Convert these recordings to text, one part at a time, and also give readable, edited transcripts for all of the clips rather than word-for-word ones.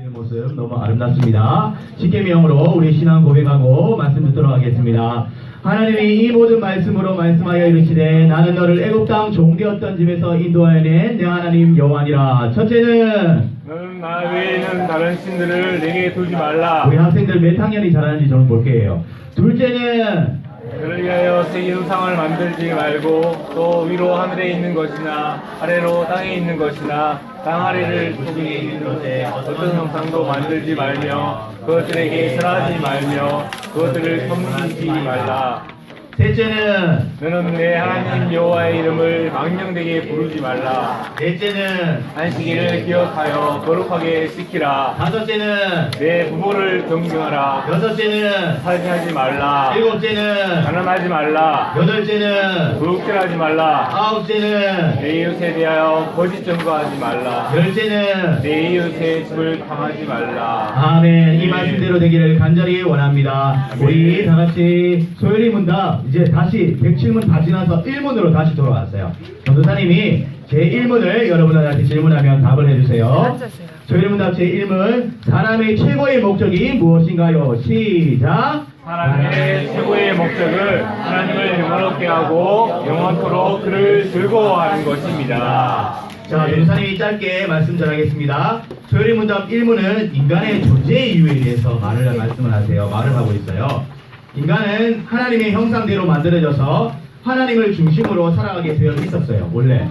모습 너무 아름답습니다. 십계명으로 우리 신앙 고백하고 말씀 듣도록 하겠습니다. 하나님이 이 모든 말씀으로 말씀하여 이르시되 나는 너를 애굽 땅 종되었던 집에서 인도하여 낸 내 하나님 여호와니라. 첫째는 너는 나 외에는 다른 신들을 내게 두지 말라. 우리 학생들 몇 학년이 잘하는지 저는 볼게요. 둘째는 그를 위하여 새 형상을 만들지 말고 또 위로 하늘에 있는 것이나 아래로 땅에 있는 것이나 땅 아래를 토기에 있는 것에 어떤 형상도 만들지 말며 그것들에게 절하지 말며 그것들을 섬기지 말라. 셋째는 너는 내 하나님 여호와의 이름을 망령되게 부르지 말라. 넷째는 안식일을 기억하여 거룩하게 지키라. 다섯째는 내 부모를 존경하라. 여섯째는 살인하지 말라. 일곱째는 가난하지 말라. 여덟째는 불국질하지 말라. 아홉째는 내 이웃에 대하여 거짓 증거하지 말라. 열째는 내 이웃의 집을 탐하지 말라. 아멘. 이 말씀대로 되기를 간절히 원합니다. 우리 다 같이 소요리 문답 이제 다시 107문 다 지나서 1문으로 다시 돌아왔어요. 전도사님이 제 1문을 여러분들한테 질문하면 답을 해주세요. 소요리 문답 제 1문 사람의 최고의 목적이 무엇인가요? 시작. 하나님의 최고의 목적은 하나님을 영원롭게 하고 영원토록 그를 즐거워하는 것입니다. 자, 전도사님이 짧게 말씀 전하겠습니다. 소요리 문답 1문은 인간의 존재 이유에 대해서 말씀을 하세요. 말을 하고 있어요. 인간은 하나님의 형상대로 만들어져서 하나님을 중심으로 살아가게 되어 있었어요, 원래.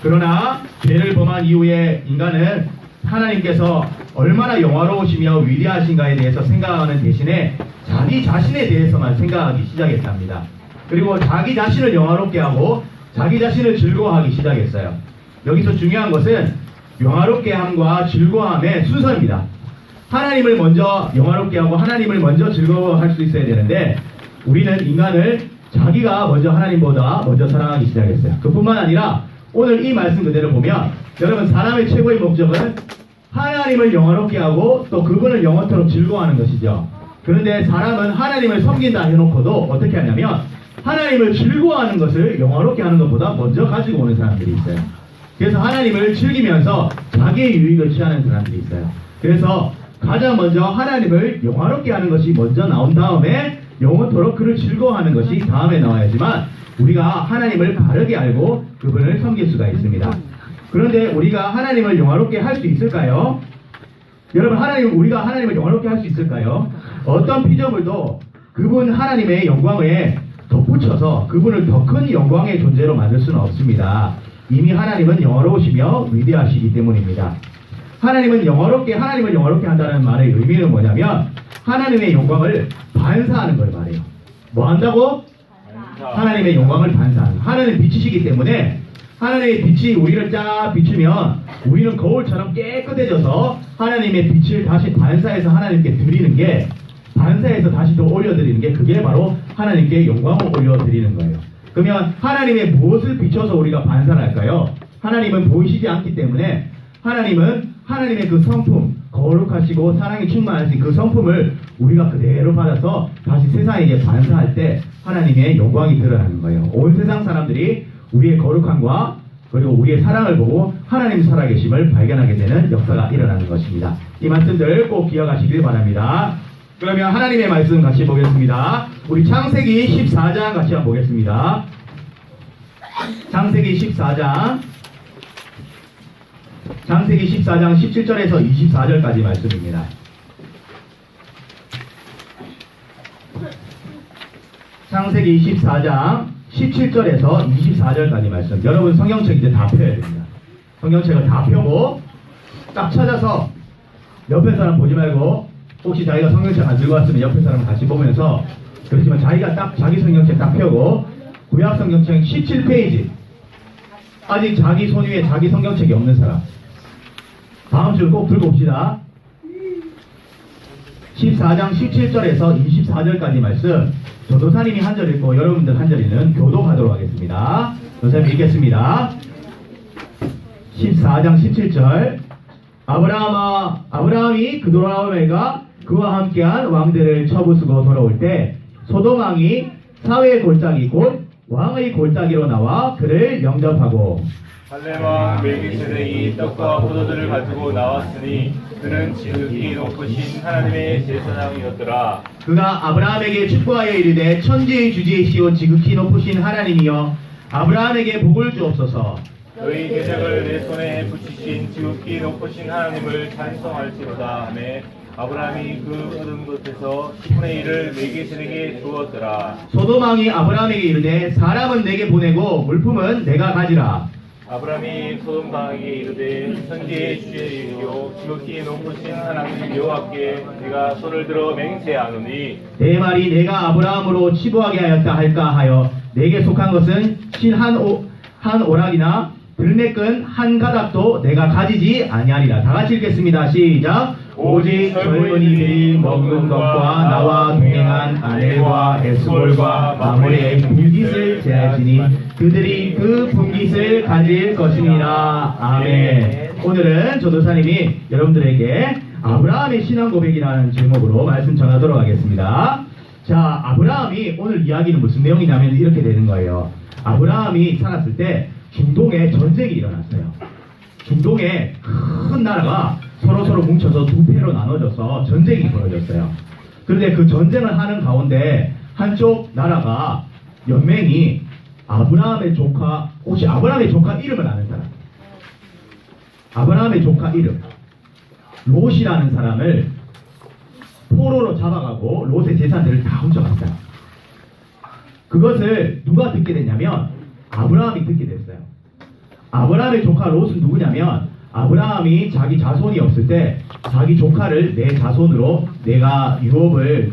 그러나 죄를 범한 이후에 인간은 하나님께서 얼마나 영화로우시며 위대하신가에 대해서 생각하는 대신에 자기 자신에 대해서만 생각하기 시작했답니다. 그리고 자기 자신을 영화롭게 하고 자기 자신을 즐거워하기 시작했어요. 여기서 중요한 것은 영화롭게 함과 즐거워함의 순서입니다. 하나님을 먼저 영화롭게 하고 하나님을 먼저 즐거워할 수 있어야 되는데 우리는 인간을 자기가 먼저 하나님보다 먼저 사랑하기 시작했어요. 그뿐만 아니라 오늘 이 말씀 그대로 보면 여러분 사람의 최고의 목적은 하나님을 영화롭게 하고 또 그분을 영원토록 즐거워하는 것이죠. 그런데 사람은 하나님을 섬긴다 해놓고도 어떻게 하냐면 하나님을 즐거워하는 것을 영화롭게 하는 것보다 먼저 가지고 오는 사람들이 있어요. 그래서 하나님을 즐기면서 자기의 유익을 취하는 사람들이 있어요. 그래서 가장 먼저 하나님을 영화롭게 하는 것이 먼저 나온 다음에 영원토록 그를 즐거워하는 것이 다음에 나와야지만 우리가 하나님을 바르게 알고 그분을 섬길 수가 있습니다. 그런데 우리가 하나님을 영화롭게 할 수 있을까요? 여러분 우리가 하나님을 영화롭게 할 수 있을까요? 어떤 피조물도 그분 하나님의 영광에 덧붙여서 그분을 더 큰 영광의 존재로 만들 수는 없습니다. 이미 하나님은 영화로우시며 위대하시기 때문입니다. 하나님을 영화롭게 한다는 말의 의미는 뭐냐면 하나님의 영광을 반사하는 걸 말해요. 뭐 한다고? 하나님의 영광을 반사하는. 하나님은 빛이시기 때문에 하나님의 빛이 우리를 쫙 비추면 우리는 거울처럼 깨끗해져서 하나님의 빛을 다시 반사해서 하나님께 드리는 게 반사해서 다시 또 올려드리는 게 그게 바로 하나님께 영광을 올려드리는 거예요. 그러면 하나님의 무엇을 비춰서 우리가 반사를 할까요? 하나님은 보이시지 않기 때문에 하나님은 하나님의 그 성품, 거룩하시고 사랑이 충만하신 그 성품을 우리가 그대로 받아서 다시 세상에게 반사할 때 하나님의 영광이 드러나는 거예요. 온 세상 사람들이 우리의 거룩함과 그리고 우리의 사랑을 보고 하나님 살아계심을 발견하게 되는 역사가 일어나는 것입니다. 이 말씀들 꼭 기억하시길 바랍니다. 그러면 하나님의 말씀 같이 보겠습니다. 우리 창세기 14장 같이 한번 보겠습니다. 창세기 14장 17절에서 24절까지 말씀입니다. 창세기 14장 17절에서 24절까지 말씀. 여러분 성경책 이제 다 펴야 됩니다. 성경책을 다 펴고 딱 찾아서 옆에 사람 보지 말고 혹시 자기가 성경책 안 들고 왔으면 옆에 사람 같이 보면서 그렇지만 자기가 딱 자기 성경책 딱 펴고 구약 성경책 17페이지 아직 자기 손 위에 자기 성경책이 없는 사람 다음 줄 꼭 들고 옵시다. 14장 17절에서 24절까지 말씀 전도사님이 한 절 읽고 여러분들 한 절 읽는 교독하도록 하겠습니다. 전도사님 읽겠습니다. 14장 17절 아브라함이 그도라오메가 그와 함께한 왕들을 쳐부수고 돌아올 때 소돔 왕이 사회의 골짜기 곧 왕의 골짜기로 나와 그를 영접하고 살렘 왕 멜기세덱이 떡과 포도주를 가지고 나왔으니 그는 지극히 높으신 하나님의 제사장이었더라. 그가 아브라함에게 축복하여 이르되 천지의 주지이시오 지극히 높으신 하나님이여 아브라함에게 복을 주옵소서. 너희 대적을 내 손에 붙이신 지극히 높으신 하나님을 찬송할지로다 하매 아브라함이 그 얻은 것에서 10분의 1을 멜기세덱에게 주었더라. 소돔왕이 아브라함에게 이르되 사람은 내게 보내고 물품은 내가 가지라. 아브라함이 소돔당에게 이르되 천지의 주제이시오 지극히 높으신 하나님 여호와께 내가 손을 들어 맹세하노니 내 말이 내가 아브라함으로 치부하게 하였다 할까 하여 내게 속한 것은 실 한 오락이나 들매끈 한 가닥도 내가 가지지 아니하리라. 다 같이 읽겠습니다. 시작. 오직 젊은이들이 먹는 것과 나와 동행한 아넬과 에스볼과 마므레의 분깃을 제하시니 그들이 그 분깃을 가질 것이니라. 아멘. 오늘은 전도사님이 여러분들에게 아브라함의 신앙 고백이라는 제목으로 말씀 전하도록 하겠습니다. 자, 아브라함이 오늘 이야기는 무슨 내용이냐면 이렇게 되는 거예요. 아브라함이 살았을 때 중동에 전쟁이 일어났어요. 중동에 큰 나라가 서로 뭉쳐서 두 패로 나눠져서 전쟁이 벌어졌어요. 그런데 그 전쟁을 하는 가운데 한쪽 나라가 연맹이 아브라함의 조카, 혹시 아브라함의 조카 이름을 아는 사람? 아브라함의 조카 이름 롯이라는 사람을 포로로 잡아가고 롯의 재산들을 다 훔쳐갔어요. 그것을 누가 듣게 됐냐면 아브라함이 듣게 됐어요. 아브라함의 조카 롯은 누구냐면 아브라함이 자기 자손이 없을 때 자기 조카를 내 자손으로 내가 유업을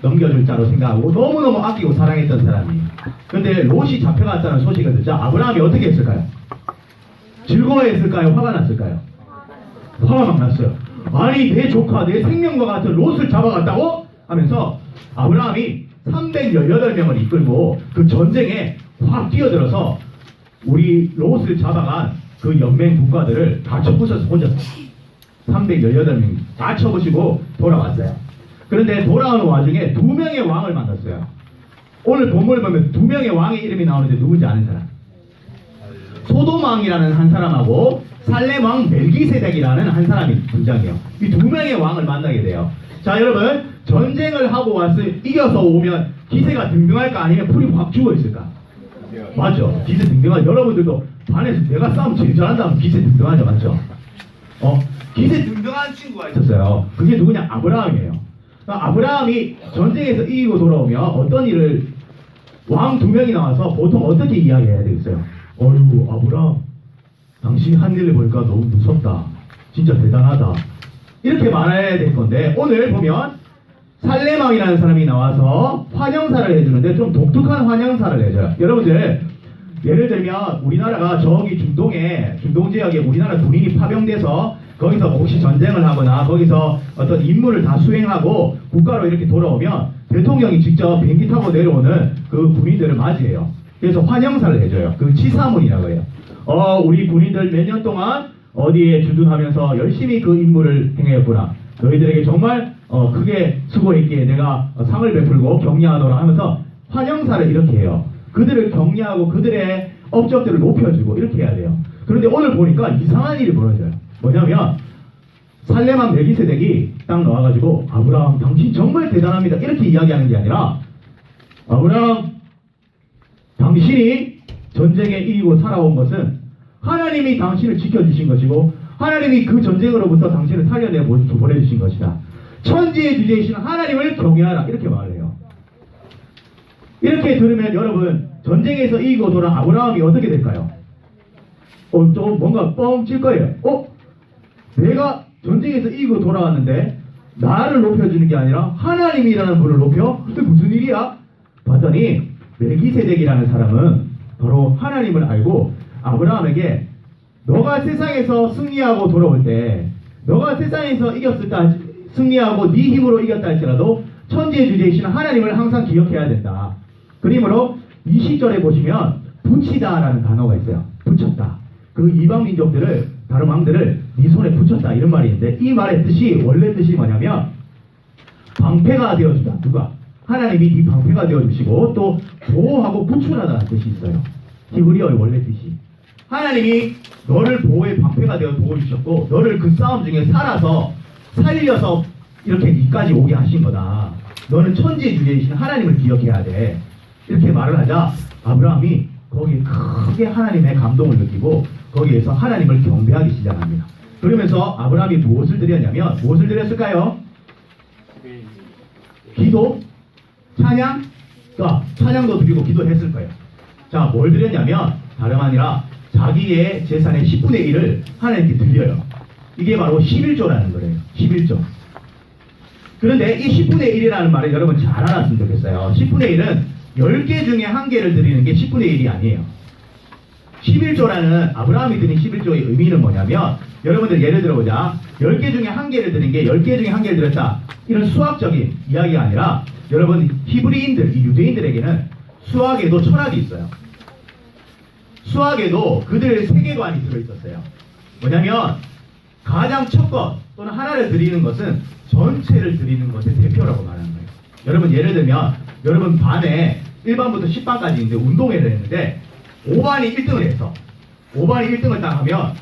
넘겨줄 자로 생각하고 너무너무 아끼고 사랑했던 사람이에요. 근데 롯이 잡혀갔다는 소식을 듣자 아브라함이 어떻게 했을까요? 즐거워했을까요? 화가 났을까요? 화가 막 났어요. 아니 내 조카 내 생명과 같은 롯을 잡아갔다고? 하면서 아브라함이 318명을 이끌고 그 전쟁에 확 뛰어들어서 우리 롯을 잡아간 그 연맹 국가들을 다 쳐부셔서 혼자 318명 다 쳐부시고 돌아왔어요. 그런데 돌아오는 와중에 2명의 왕을 만났어요. 오늘 본문을 보면 2명의 왕의 이름이 나오는데 누군지 아는 사람? 소돔 왕이라는 한 사람하고 살렘 왕 멜기세덱이라는 한 사람이 등장해요. 이 2명의 왕을 만나게 돼요. 자, 여러분 전쟁을 하고 와서 이겨서 오면 기세가 등등할까 아니면 풀이 확 죽어 있을까? 맞죠? 기세 등등하죠. 여러분들도 반에서 내가 싸움 제일 잘한다 하면 기세 등등하죠. 맞죠? 기세 등등한 친구가 있었어요. 그게 누구냐? 아브라함이에요. 그러니까 아브라함이 전쟁에서 이기고 돌아오면 어떤 일을 왕 2명이 나와서 보통 어떻게 이야기해야 되겠어요? 어휴 아브라함 당신 한 일을 보니까 너무 무섭다. 진짜 대단하다. 이렇게 말해야 될 건데 오늘 보면 살레망이라는 사람이 나와서 환영사를 해주는데 좀 독특한 환영사를 해줘요. 여러분들 예를 들면 우리나라가 저기 중동 지역에 우리나라 군인이 파병돼서 거기서 혹시 전쟁을 하거나 거기서 어떤 임무를 다 수행하고 국가로 이렇게 돌아오면 대통령이 직접 비행기 타고 내려오는 그 군인들을 맞이해요. 그래서 환영사를 해줘요. 그 치사문이라고 해요. 우리 군인들 몇 년 동안 어디에 주둔하면서 열심히 그 임무를 행했구나. 너희들에게 정말 크게 수고했기에 내가 상을 베풀고 격려하노라 하면서 환영사를 이렇게 해요. 그들을 격려하고 그들의 업적들을 높여주고 이렇게 해야 돼요. 그런데 오늘 보니까 이상한 일이 벌어져요. 뭐냐면 살렘 왕 멜기세덱이 딱 나와가지고 아브라함 당신 정말 대단합니다 이렇게 이야기하는 게 아니라 아브라함 당신이 전쟁에 이기고 살아온 것은 하나님이 당신을 지켜주신 것이고 하나님이 그 전쟁으로부터 당신을 살려내 보내주신 것이다. 천지의 주제이신 하나님을 경외하라 이렇게 말을 해요. 이렇게 들으면 여러분 전쟁에서 이기고 돌아온 아브라함이 어떻게 될까요? 좀 뭔가 뻥칠 거예요. 내가 전쟁에서 이기고 돌아왔는데 나를 높여주는 게 아니라 하나님이라는 분을 높여? 그게 무슨 일이야? 봤더니 멜기세덱이라는 사람은 바로 하나님을 알고 아브라함에게 너가 세상에서 승리하고 돌아올 때 너가 세상에서 이겼을 때 승리하고 네 힘으로 이겼다 할지라도 천지의 주제이신 하나님을 항상 기억해야 된다. 그러므로 이 시절에 보시면 붙이다라는 단어가 있어요. 붙였다. 그 이방 민족들을 다른 왕들을 네 손에 붙였다 이런 말이 있는데 이 말의 뜻이 원래 뜻이 뭐냐면 방패가 되어주다. 누가? 하나님이 네 방패가 되어주시고 또 보호하고 구출하다는 뜻이 있어요. 히브리어의 원래 뜻이. 하나님이 너를 보호의 방패가 되어 도와주셨고 너를 그 싸움 중에 살아서 살려서 이렇게 니까지 오게 하신 거다. 너는 천지주제이신 하나님을 기억해야 돼. 이렇게 말을 하자 아브라함이 거기에 크게 하나님의 감동을 느끼고 거기에서 하나님을 경배하기 시작합니다. 그러면서 아브라함이 무엇을 드렸냐면 무엇을 드렸을까요? 기도? 찬양? 찬양도 드리고 기도했을 거예요. 자, 뭘 드렸냐면 다름 아니라 자기의 재산의 10분의 1을 하나님께 드려요. 이게 바로 11조라는 거예요. 11조. 그런데 이 10분의 1이라는 말을 여러분 잘 알았으면 좋겠어요. 10분의 1은 10개 중에 1개를 드리는 게 10분의 1이 아니에요. 11조라는 아브라함이 드린 11조의 의미는 뭐냐면 여러분들 예를 들어보자. 10개 중에 1개를 드린 게 10개 중에 1개를 드렸다. 이런 수학적인 이야기가 아니라 여러분 히브리인들, 이 유대인들에게는 수학에도 철학이 있어요. 수학에도 그들의 세계관이 들어있었어요. 뭐냐면 가장 첫 것 또는 하나를 드리는 것은 전체를 드리는 것의 대표라고 말하는 거예요. 여러분 예를 들면 여러분 반에 1반부터 10반까지 있는데 운동회를 했는데 5반이 1등을 했어. 5반이 1등을 딱 하면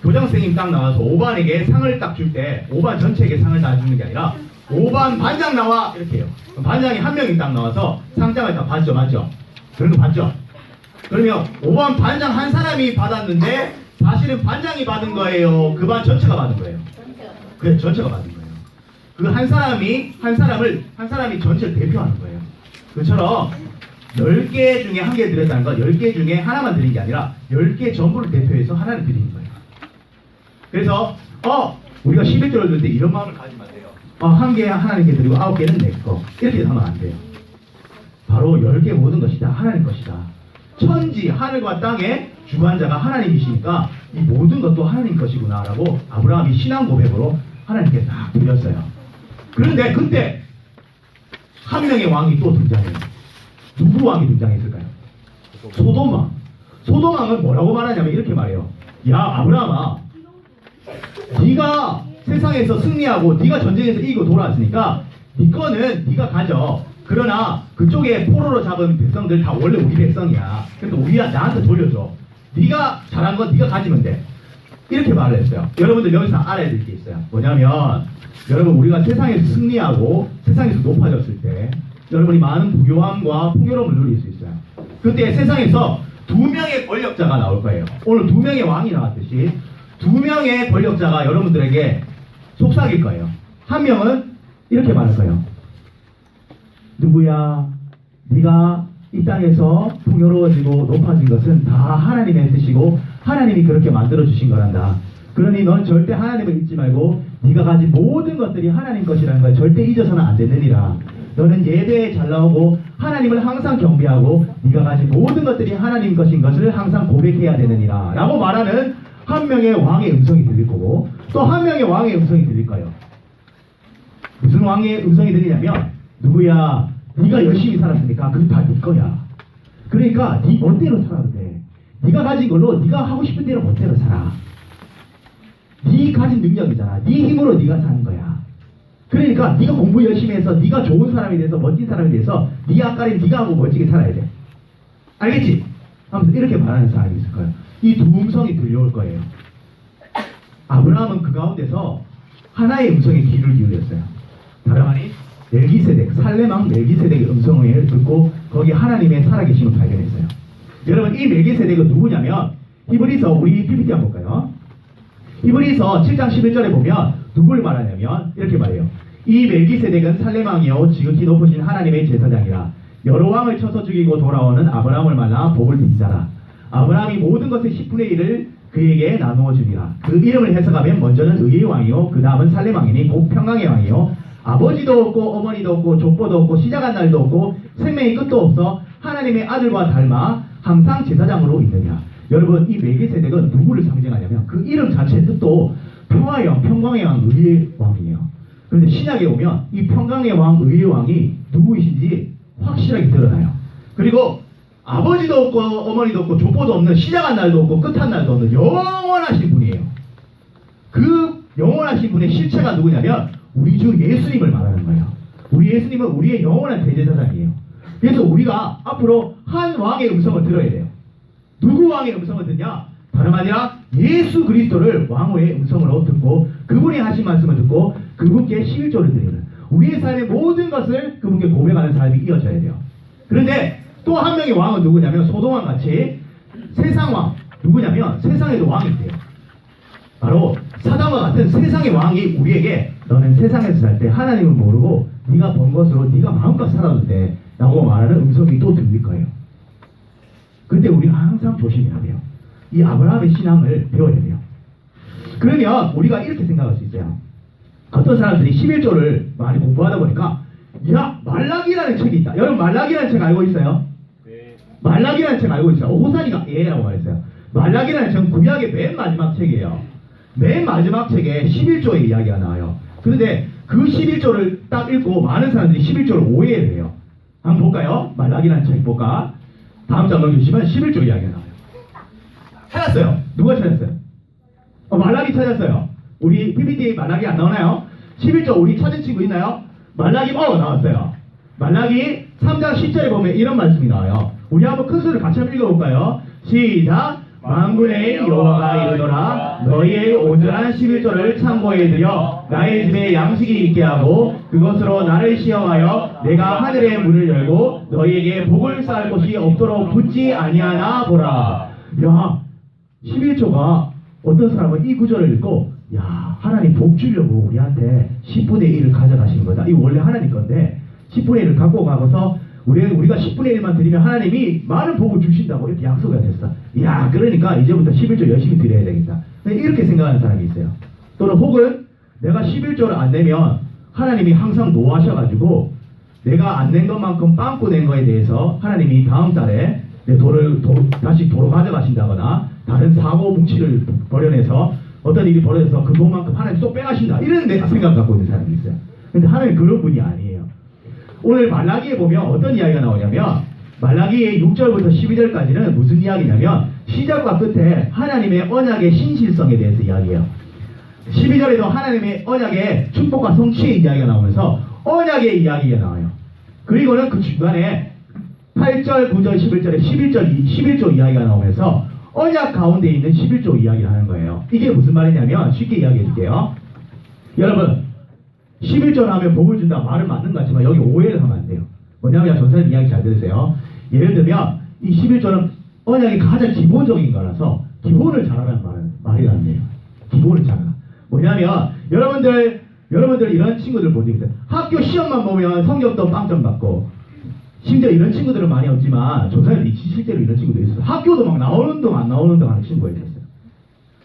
교장선생님 딱 나와서 5반에게 상을 딱 줄 때 5반 전체에게 상을 다 주는 게 아니라 5반 반장 나와 이렇게 해요. 그럼 반장이 한 명이 딱 나와서 상장을 딱 받죠. 맞죠? 그런 거 봤죠? 그러면 5반 반장 한 사람이 받았는데 사실은 반장이 받은 거예요? 그 반 전체가 받은 거예요? 그래, 전체가 받은 거예요. 그 한 사람이 전체를 대표하는 거예요. 그처럼 10개 중에 1개 드렸다는 건 10개 중에 하나만 드린 게 아니라 10개 전부를 대표해서 하나를 드리는 거예요. 그래서 우리가 11조를 드릴 때 이런 마음을 가지면 안 돼요. 1개 하나님께 드리고 9개는 내 거. 이렇게 하면 안 돼요. 바로 10개 모든 것이 다 하나님 것이다. 천지 하늘과 땅의 주관자가 하나님이시니까 이 모든 것도 하나님 것이구나 라고 아브라함이 신앙 고백으로 하나님께 딱 드렸어요. 그런데 그때 한 명의 왕이 또 등장해요. 누구 왕이 등장했을까요? 소돔왕. 소돔왕은 뭐라고 말하냐면 이렇게 말해요. 야 아브라함아, 네가 세상에서 승리하고 네가 전쟁에서 이기고 돌아왔으니까 네 거는 네가 가져. 그러나 그쪽에 포로로 잡은 백성들 다 원래 우리 백성이야. 그러니까 우리가 나한테 돌려줘. 네가 잘한 건 네가 가지면 돼. 이렇게 말을 했어요. 여러분들 여기서 알아야 될 게 있어요. 뭐냐면 여러분 우리가 세상에서 승리하고 세상에서 높아졌을 때 여러분이 많은 부교함과 풍요로움을 누릴 수 있어요. 그때 세상에서 2명의 권력자가 나올 거예요. 오늘 2명의 왕이 나왔듯이 2명의 권력자가 여러분들에게 속삭일 거예요. 한 명은 이렇게 말할 거예요. 누구야? 네가 이 땅에서 풍요로워지고 높아진 것은 다 하나님의 뜻이고 하나님이 그렇게 만들어주신 거란다. 그러니 넌 절대 하나님을 잊지 말고 네가 가진 모든 것들이 하나님 것이라는 걸 절대 잊어서는 안 되느니라. 너는 예배에 잘 나오고 하나님을 항상 경배하고 네가 가진 모든 것들이 하나님 것인 것을 항상 고백해야 되느니라 라고 말하는 한 명의 왕의 음성이 들릴 거고 또 한 명의 왕의 음성이 들릴 거예요. 무슨 왕의 음성이 들리냐면 누구야? 네가 열심히 살았으니까 그게 다 네 거야. 그러니까 네 멋대로 살아도 돼. 네가 가진 걸로 네가 하고 싶은 대로 멋대로 살아. 네 가진 능력이잖아. 네 힘으로 네가 사는 거야. 그러니까 네가 공부 열심히 해서 네가 좋은 사람이 돼서 멋진 사람이 돼서 네 앞가림 네가 하고 멋지게 살아야 돼. 알겠지? 아무튼 이렇게 말하는 사람이 있을 거예요. 이 두 음성이 들려올 거예요. 아브라함은 그 가운데서 하나의 음성에 귀를 기울였어요. 다름 아닌 멜기세덱, 살렘왕 멜기세덱의 음성을 듣고 거기 하나님의 살아계심을 발견했어요. 여러분 이 멜기세덱은 누구냐면 히브리서 우리 PPT 한번 볼까요? 히브리서 7장 11절에 보면 누굴 말하냐면 이렇게 말해요. 이 멜기세덱은 살렘왕이요 지극히 높으신 하나님의 제사장이라. 여러 왕을 쳐서 죽이고 돌아오는 아브라함을 만나 복을 빈 자라. 아브라함이 모든 것의 10분의 1을 그에게 나누어 주리라. 그 이름을 해석하면 먼저는 의의 왕이요 그 다음은 살렘왕이니 곧 평강의 왕이요 아버지도 없고 어머니도 없고 족보도 없고 시작한 날도 없고 생명의 끝도 없어 하나님의 아들과 닮아 항상 제사장으로 있느냐. 여러분 이 멜기세덱은 누구를 상징하냐면 그 이름 자체의 뜻도 평화의 왕, 평강의 왕, 의의 왕이에요. 그런데 신약에 오면 이 평강의 왕, 의의 왕이 누구이신지 확실하게 드러나요. 그리고 아버지도 없고 어머니도 없고 족보도 없는 시작한 날도 없고 끝한 날도 없는 영원하신 분이에요. 그 영원하신 분의 실체가 누구냐면 우리 주 예수님을 말하는 거예요. 우리 예수님은 우리의 영원한 대제사장이에요. 그래서 우리가 앞으로 한 왕의 음성을 들어야 돼요. 누구 왕의 음성을 듣냐? 다름 아니라 예수 그리스도를 왕후의 음성으로 듣고 그분이 하신 말씀을 듣고 그분께 11조를 드리는 우리의 삶의 모든 것을 그분께 고백하는 삶이 이어져야 돼요. 그런데 또 한 명의 왕은 누구냐면 소동왕 같이 세상왕 누구냐면 세상에도 왕이 있대요. 바로 사단과 같은 세상의 왕이 우리에게 너는 세상에서 살 때 하나님을 모르고 네가 번 것으로 네가 마음껏 살아도 돼 라고 말하는 음성이 또 들릴 거예요. 근데 우리는 항상 조심해야 돼요. 이 아브라함의 신앙을 배워야 돼요. 그러면 우리가 이렇게 생각할 수 있어요. 어떤 사람들이 11조를 많이 공부하다 보니까 야 말라기라는 책이 있다. 여러분 말라기라는 책 알고 있어요? 네. 말라기라는 책 알고 있어요. 호산이가 예라고 말했어요. 말라기라는 책은 구약의 맨 마지막 책이에요. 맨 마지막 책에 11조의 이야기가 나와요. 그런데 그 11조를 딱 읽고 많은 사람들이 11조를 오해를 해요. 한번 볼까요? 말라기라는 책 볼까? 다음 장 넘겨주시면 11조 이야기가 나와요. 찾았어요. 누가 찾았어요? 말라기 찾았어요. 우리 PPT 말라기 안 나오나요? 11조 우리 찾은 친구 있나요? 말라기 나왔어요. 말라기 3장 10절에 보면 이런 말씀이 나와요. 우리 한번 큰 소리를 같이 한번 읽어볼까요? 시작! 만군의 여호와가 이르노라 너희의 온전한 11조를 참고해드려 나의 집에 양식이 있게 하고 그것으로 나를 시험하여 내가 하늘의 문을 열고 너희에게 복을 쌓을 곳이 없도록 붙지 아니하나 보라. 야 11조가 어떤 사람은 이 구절을 읽고 야 하나님 복 주려고 우리한테 10분의 1을 가져가신 거다. 이거 원래 하나님 건데 10분의 1을 갖고 가고서 우리가 10분의 1만 드리면 하나님이 많은 복을 주신다고 이렇게 약속이 됐어. 야 그러니까 이제부터 11조 열심히 드려야 되겠다. 이렇게 생각하는 사람이 있어요. 또는 혹은 내가 11조를 안 내면 하나님이 항상 노하셔가지고 내가 안 낸 것만큼 빵꾸 낸 거에 대해서 하나님이 다음 달에 내 돈을 다시 도로 가져가신다거나 다른 사고 뭉치를 벌여내서 어떤 일이 벌어져서 그 돈만큼 하나님 또 빼가신다. 이런 내가 생각 갖고 있는 사람이 있어요. 근데 하나님 그런 분이 아니에요. 오늘 말라기에 보면 어떤 이야기가 나오냐면 말라기의 6절부터 12절까지는 무슨 이야기냐면 시작과 끝에 하나님의 언약의 신실성에 대해서 이야기해요. 12절에도 하나님의 언약의 축복과 성취의 이야기가 나오면서 언약의 이야기가 나와요. 그리고는 그 중간에 8절, 9절, 11절에 11조 이야기가 나오면서 언약 가운데 있는 11조 이야기를 하는 거예요. 이게 무슨 말이냐면 쉽게 이야기해 줄게요. 여러분 11조 하면 복을 준다 말은 맞는 것 같지만 여기 오해를 하면 안 돼요. 뭐냐면 전사님 이야기 잘 들으세요. 예를 들면 이 11조는 언약이 가장 기본적인 거라서 기본을 잘하라는 말이라는 거예요. 기본을 잘하라. 뭐냐면 여러분들 이런 친구들 본 적 있어요. 학교 시험만 보면 성적도 빵점 받고 심지어 이런 친구들은 많이 없지만 전사님 실제로 이런 친구도 있어요. 학교도 막 나오는 동 안 나오는 동 하는 친구가 있었어요.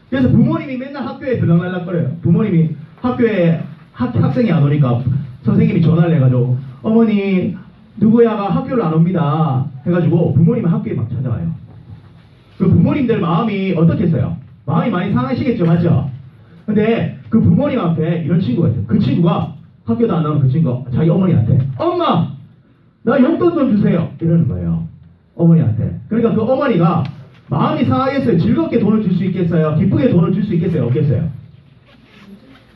그래서 부모님이 맨날 학교에 들락날락거려요. 부모님이 학교에 학생이 안 오니까 선생님이 전화를 해가지고 어머니 누구야가 학교를 안 옵니다 해가지고 부모님이 학교에 막 찾아와요. 그 부모님들 마음이 어떻겠어요? 마음이 많이 상하시겠죠, 맞죠? 근데 그 부모님 앞에 이런 친구가 있어요. 그 친구가 학교도 안 나오는 그 친구가 자기 어머니한테 엄마 나 용돈 좀 주세요 이러는 거예요. 어머니한테. 그러니까 그 어머니가 마음이 상하겠어요? 즐겁게 돈을 줄 수 있겠어요? 기쁘게 돈을 줄 수 있겠어요? 없겠어요?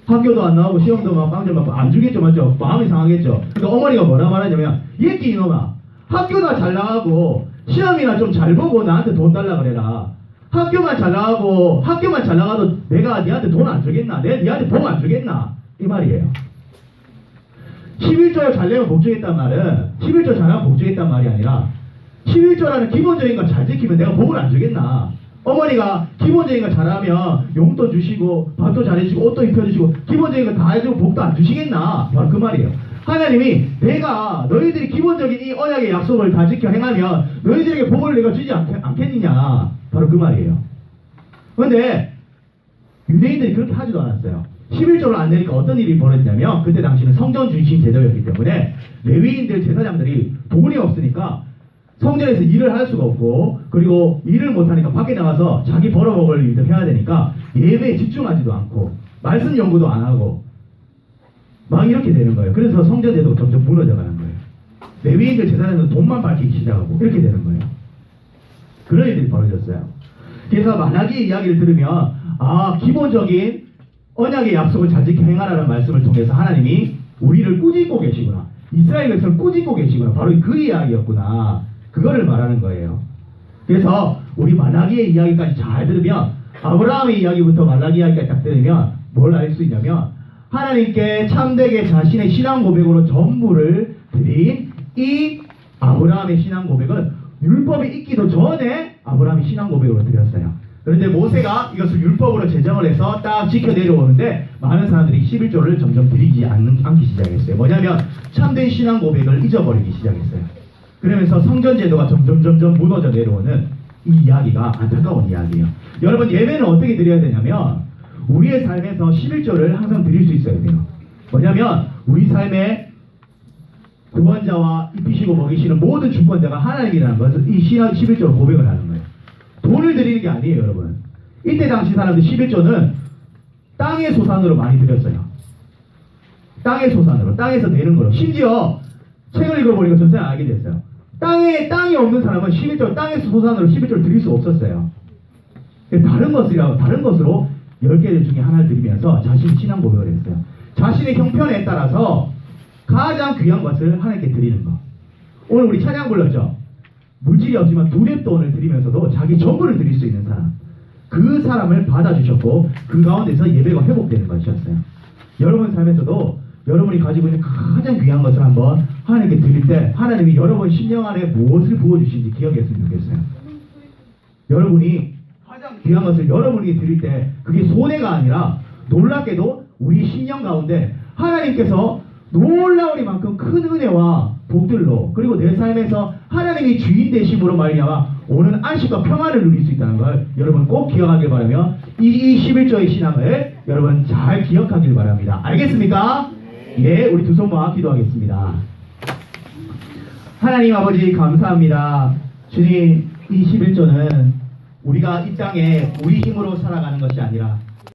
학교도 안 나오고 시험도 막 빵점 받고 안 주겠죠, 맞죠? 마음이 상하겠죠. 그러니까 어머니가 뭐라 말하냐면 얘끼 이놈아 학교나 잘 나가고 시험이나 좀 잘 보고 나한테 돈 달라 그래라. 학교만 잘 나가도 내가 니한테 돈 안 주겠나? 내가 니한테 복 안 주겠나? 이 말이에요. 11조 잘 내면 복 주겠단 말은 11조 잘하면 복 주겠단 말이 아니라 11조라는 기본적인 걸 잘 지키면 내가 복을 안 주겠나? 어머니가 기본적인 거 잘하면 용돈 주시고 밥도 잘해주시고 옷도 입혀주시고 기본적인 거 다 해주고 복도 안 주시겠나? 바로 그 말이에요. 하나님이 내가 너희들이 기본적인 이 언약의 약속을 다 지켜 행하면 너희들에게 복을 내가 주지 않겠느냐? 바로 그 말이에요. 그런데 유대인들이 그렇게 하지도 않았어요. 11조를 안 내니까 어떤 일이 벌어지냐면 그때 당시는 성전 중심 제도였기 때문에 레위인들 제사장들이 돈이 없으니까 성전에서 일을 할 수가 없고 그리고 일을 못하니까 밖에 나가서 자기 벌어먹을 일을 해야 되니까 예배에 집중하지도 않고 말씀 연구도 안 하고 막 이렇게 되는 거예요. 그래서 성전 제도가 점점 무너져가는 거예요. 레위인들 제사장들은 돈만 밝히기 시작하고 이렇게 되는 거예요. 그런 일들이 벌어졌어요. 그래서 말라기 이야기를 들으면 기본적인 언약의 약속을 잘 지켜 행하라는 말씀을 통해서 하나님이 우리를 꾸짖고 계시구나. 이스라엘 백성을 꾸짖고 계시구나. 바로 그 이야기였구나. 그거를 말하는 거예요. 그래서 우리 말라기의 이야기까지 잘 들으면 아브라함의 이야기부터 말라기 이야기까지 딱 들으면 뭘 알 수 있냐면 하나님께 참되게 자신의 신앙 고백으로 전부를 드린 이 아브라함의 신앙 고백은 율법이 있기도 전에 아브라함이 신앙 고백으로 드렸어요. 그런데 모세가 이것을 율법으로 제정을 해서 딱 지켜 내려오는데 많은 사람들이 11조를 점점 드리지 않기 시작했어요. 뭐냐면 참된 신앙 고백을 잊어버리기 시작했어요. 그러면서 성전 제도가 점점 무너져 내려오는 이 이야기가 안타까운 이야기예요. 여러분, 예배는 어떻게 드려야 되냐면 우리의 삶에서 11조를 항상 드릴 수 있어야 돼요. 뭐냐면 우리 삶에 구원자와 입히시고 먹이시는 모든 주권자가 하나님이라는 것을 이 11조로 고백을 하는 거예요. 돈을 드리는 게 아니에요, 여러분. 이때 당시 사람들 11조는 땅의 소산으로 많이 드렸어요. 땅의 소산으로, 땅에서 내는 거로. 심지어 책을 읽어보니까 전생에 알게 됐어요. 땅이 없는 사람은 11조, 땅의 소산으로 11조를 드릴 수 없었어요. 다른 것으로 10개 중에 하나를 드리면서 자신의 신앙 고백을 했어요. 자신의 형편에 따라서 가장 귀한 것을 하나님께 드리는 것. 오늘 우리 찬양 불렀죠? 물질이 없지만 두랩돈을 드리면서도 자기 전부를 드릴 수 있는 사람. 그 사람을 받아주셨고 그 가운데서 예배가 회복되는 것이었어요. 여러분 삶에서도 여러분이 가지고 있는 가장 귀한 것을 한번 하나님께 드릴 때 하나님이 여러분 심령 안에 무엇을 부어주신지 기억했으면 좋겠어요. 여러분이 가장 귀한 것을 여러분에게 드릴 때 그게 손해가 아니라 놀랍게도 우리 심령 가운데 하나님께서 놀라우리만큼 큰 은혜와 복들로 그리고 내 삶에서 하나님이 주인 되심으로 말미암아 오는 안식과 평안을 누릴 수 있다는 걸 여러분 꼭 기억하길 바라며 이 11조의 신앙을 여러분 잘 기억하길 바랍니다. 알겠습니까? 예, 우리 두 손 모아 기도하겠습니다. 하나님 아버지 감사합니다. 주님, 이 11조는 우리가 이 땅에 우리 힘으로 살아가는 것이 아니라